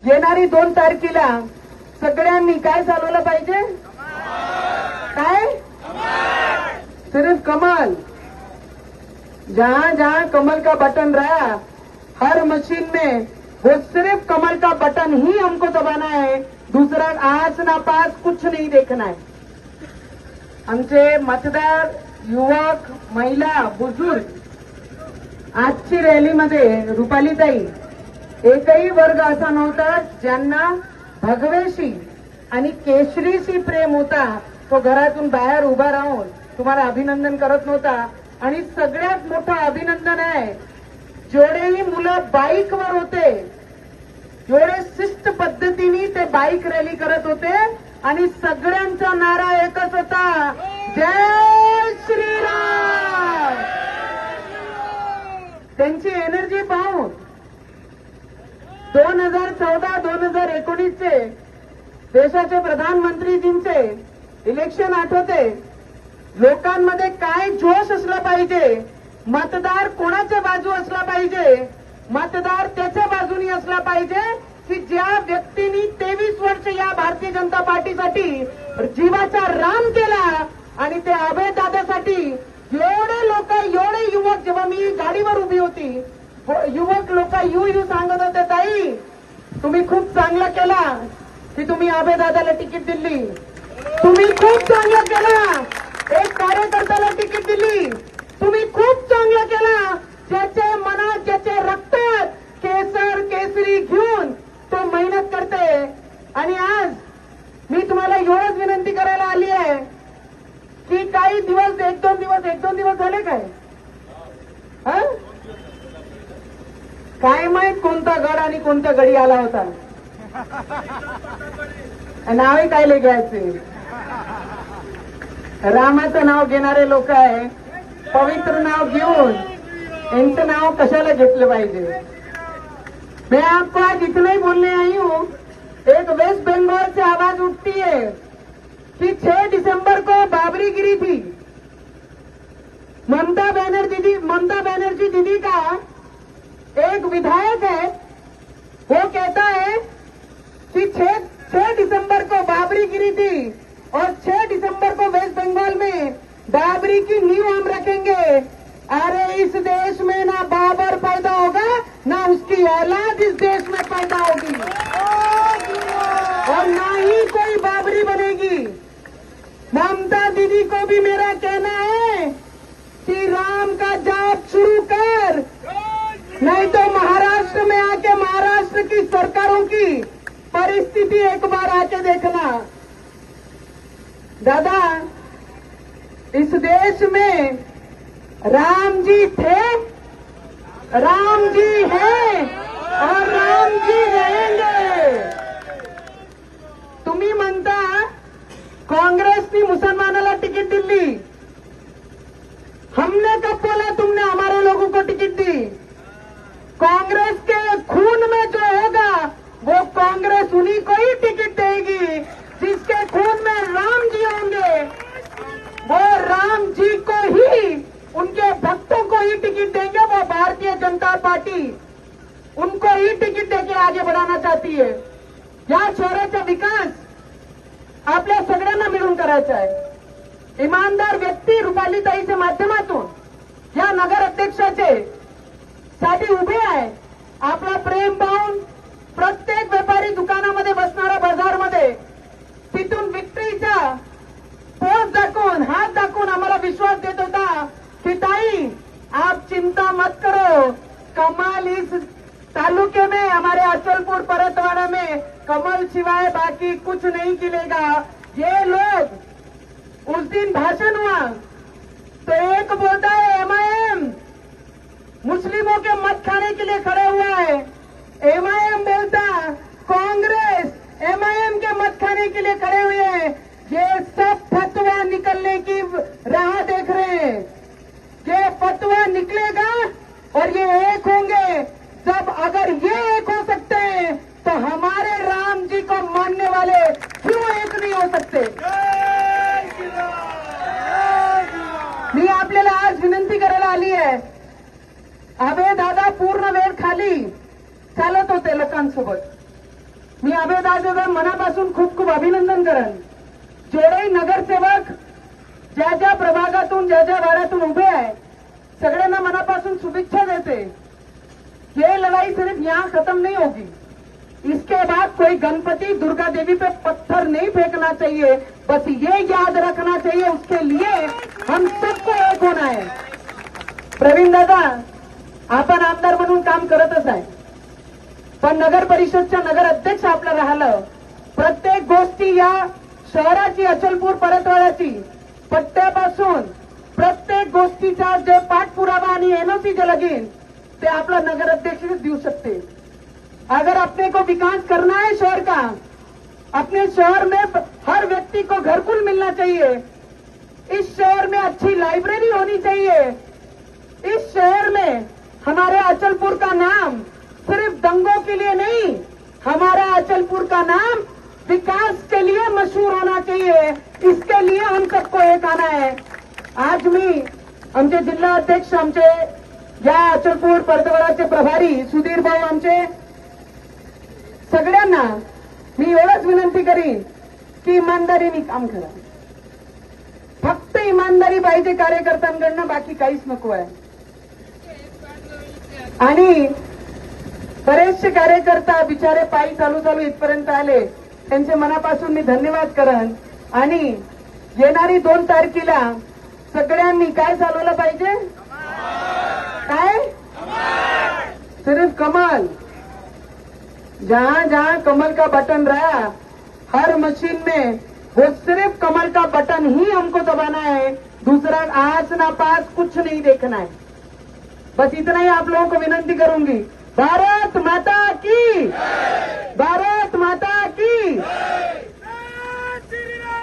येणारी 2 तारखेला सगळ्यांनी काय चालवलं पाहिजे? काय? सिर्फ कमल. जहां जहां कमल का बटन रहा, हर मशीन में वो सिर्फ कमल का बटन ही हमको दबाना है, दूसरा आज ना पास कुछ नहीं देखना है. आमचे मतदार युवक, महिला, बुजुर्ग आजची रॅलीमध्ये रुपालीताई एकही वर्ग असा नव्हता ज्यांना भगवेशी आणि केशरीशी प्रेम होता तो घरातून बाहेर उभा राहून तुम्हाला अभिनंदन करत नव्हता. आणि सगळ्यात मोठं अभिनंदन आहे जेवढेही मुलं बाईकवर होते, जेवढे शिस्त पद्धतीने ते बाईक रॅली करत होते आणि सगळ्यांचा नारा एकच होता, जय श्रीराम. त्यांची एनर्जी पाहून 2014-2019चे देशाचे प्रधानमंत्रीजींचे इलेक्शन आठवते. लोकांमध्ये काय जोश असला पाहिजे, मतदार कोणाच्या बाजू असला पाहिजे, मतदार त्याच्या बाजूनी असला पाहिजे की ज्या व्यक्तींनी 23 वर्ष या भारतीय जनता पार्टीसाठी जीवाचा राम केला आणि ते अभय दादासाठी एवढे लोक, एवढे युवक, जेव्हा मी गाडीवर उभी होती युवक लोक यू सांगत होते, ताई तुम्ही खूप चांगलं केला की तुम्ही अभय दादाला तिकीट दिली, तुम्ही खूप चांगलं केला एक कार्यकर्त्याला तिकीट दिली, तुम्ही खूप चांगलं केला ज्याच्या मनात, ज्याच्या रक्तात केसर केसरी घेऊन तो मेहनत करते. आणि आज मी तुम्हाला एवढंच विनंती करायला आली आहे की काही दिवस, एक दोन दिवस झाले काय, काय माहित कोणता गड आणि कोणता गडी आला होता, नावही काय लिहायचे. रामाचं नाव घेणारे लोक आहे, पवित्र नाव घेऊन यांचं नाव कशाला घेतलं पाहिजे. मैं आपको आज इतना ही बोलने आई हूँ, एक वेस्ट बंगाल से आवाज उठती है कि 6 दिसंबर को बाबरी गिरी थी. ममता बनर्जी दीदी का एक विधायक है, वो कहता है कि 6 दिसंबर को बाबरी गिरी थी और 6 दिसंबर को वेस्ट बंगाल में बाबरी की नींव हम रखेंगे. अरे इस देश में ना बाबर पैदा होगा ना उसकी औलाद इस देश में पैदा होगी और ना ही कोई बाबरी बनेगी. ममता दीदी को भी मेरा कहना है कि राम का जाप शुरू कर, नहीं तो महाराष्ट्र में आके महाराष्ट्र की सरकारों की परिस्थिति एक बार आके देखना. दादा, इस देश में राम जी थे, राम जी हैं और राम जी रहेंगे. तुम्ही म्हणता कांग्रेसनी मुसलमानाला तिकीट दिली, हमने कब बोला तुमने हमारे लोगों को टिकट दी. कांग्रेस के खून में जो होगा वो कांग्रेस उन्हीं को ही टिकट देगी जिसके खून में राम जी होंगे. वो राम जी को ही, उनके भक्तों को ही टिकट देंगे. वो भारतीय जनता पार्टी उनको ही टिकट देके आगे बढ़ाना चाहती है. या शहराचा विकास आपल्या सगळ्यांना मिळून करायचा आहे. इमानदार व्यक्ती रुपालीताईच्या माध्यमातून या नगर अध्यक्षाचे साठी उभे आहे. आपला प्रेम पाहून प्रत्येक व्यापारी दुकानामध्ये बसणारा, बाजारमध्ये तिथून विक्रीचा पोस्ट दाखवून, हात दाखवून आम्हाला विश्वास देत होता कि ताई आप चिंता मत करो, कमल इस तालुके में, हमारे अचलपुर परतवाड़ा में कमल सिवाय बाकी कुछ नहीं खिलेगा. ये लोग उस दिन भाषण हुआ तो एक बोलता है एमआईएम मुस्लिमों के मत खाने के लिए खड़े हुआ है, एमआईएम बोलता कांग्रेस एमआईएम के मत खाने के लिए खड़े हुए हैं. ये सब फतवा निकलने की राह देख रहे हैं. ये फतवा निकलेगा और ये एक होंगे. जब अगर ये एक हो सकते हैं तो हमारे राम जी को मानने वाले क्यों एक नहीं हो सकते. मी आपल्याला आज विनंती करायला आली आहे. अभय दादा पूर्ण वेळ खाली चालत होते लोकांसोबत. मी अभयदादाचं मनापासून खूप खूप अभिनंदन करेन. जेवढेही नगरसेवक ज्या ज्या प्रभागातून ज्या ज्या वाड्यातून उभे आहे सगळ्यांना मनापासून शुभेच्छा देते. ये लड़ाई सिर्फ यहाँ खत्म नहीं होगी. इसके बाद कोई गणपति दुर्गा देवी पे पत्थर नहीं फेंकना चाहिए. बस ये याद रखना चाहिए, उसके लिए हम सबको एक होना है. प्रवीण दादा, आपण आमदार म्हणून काम करतच आहे, पण नगर परिषदच्या नगर अध्यक्ष आपलं राहिलं. प्रत्येक गोष्टी या शहराची अचलपूर परतवाड्याची पट्ट्यापासून प्रत्येक गोष्टीचा जे पाठपुरावा आणि एनओसी जे लगीन ते आपला नगर अध्यक्ष देऊ शकते. अगर अपने को विकास करना है शहर का, अपने शहर में हर व्यक्ति को घरकुल मिलना चाहिए. इस शहर में अच्छी लाइब्रेरी होनी चाहिए. इस शहर में हमारे अचलपुर का नाम सिर्फ दंगों के लिए नहीं, हमारा अचलपुर का नाम विकास के लिए मशहूर होना चाहिए. इसके लिए हम सबको एक आना है. आज मी आमचे जिल्हा अध्यक्ष, आमचे या अचलपूर परतवाडाचे प्रभारी सुधीर भाऊ, आमचे सगळ्यांना मी एवढंच विनंती करीन की इमानदारीने काम करा. फक्त इमानदारी पाहिजे कार्यकर्त्यांकडनं, बाकी काहीच नको आहे. आणि बरेचसे कार्यकर्ता बिचारे पायी चालू चालू इथपर्यंत आले, त्यांचे मनापासून मी धन्यवाद करन. आणि येणारी 2 तारखेला सगळ्यांनी काय चालवलं पाहिजे? काय? सिर्फ कमल. जहां जहां कमल का बटन रहा, हर मशीन में वो सिर्फ कमल का बटन ही हमको दबाना है. दूसरा आज ना पास कुछ नहीं देखना है. बस इतना ही आप लोगों को विनंती करूंगी. भारत माता की.